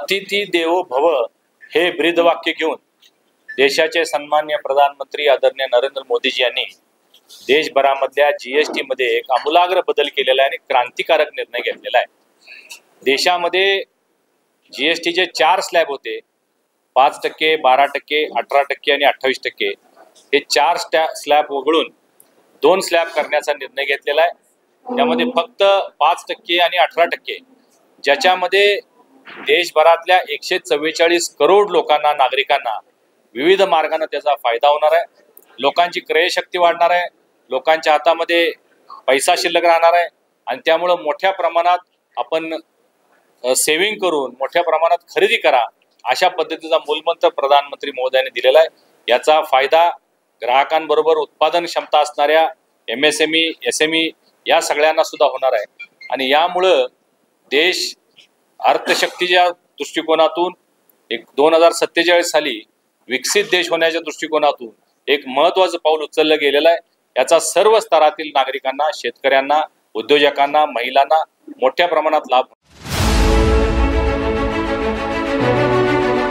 अतिथी देवो भव हे ब्रीदवाक्य घेऊन देशाचे सन्माननीय प्रधानमंत्री आदरणीय नरेंद्र मोदीजी यांनी देशभरामधल्या जीएसटी मध्ये एक आमूलाग्र बदल केलेला आहे आणि क्रांतिकारक निर्णय घेतलेला आहे। देशामध्ये जीएसटीचे 4 स्लॅब होते, 5%, 12%, 18% आणि 28%। हे 4 स्लॅब वगळून 2 स्लॅब करण्याचा निर्णय घेतलेला आहे। त्यामध्ये फक्त 5% आणि 18%, ज्याच्यामध्ये देशभरातल्या 144 करोड लोकांना, नागरिकांना विविध मार्गाने त्याचा फायदा होणार आहे। लोकांची क्रयशक्ती वाढणार आहे, लोकांच्या हातामध्ये पैसा शिल्लक राहणार आहे आणि त्यामुळे मोठ्या प्रमाणात आपण सेव्हिंग करून मोठ्या प्रमाणात खरेदी करा, अशा पद्धतीचा मूलमंत्र प्रधानमंत्री महोदयांनी दिलेला आहे। याचा फायदा ग्राहकांबरोबर उत्पादन क्षमता असणाऱ्या MSME, SME या सगळ्यांना सुद्धा होणार आहे आणि यामुळे देश अर्थशक्तीच्या दृष्टिकोनातून 2047 साली विकसित देश होण्याच्या दृष्टिकोनातून एक महत्त्वाचं पाऊल उचललं गेलेलं आहे। याचा सर्व स्तरातील नागरिकांना, शेतकऱ्यांना, उद्योजकांना, महिलांना मोठ्या प्रमाणात लाभ होईल।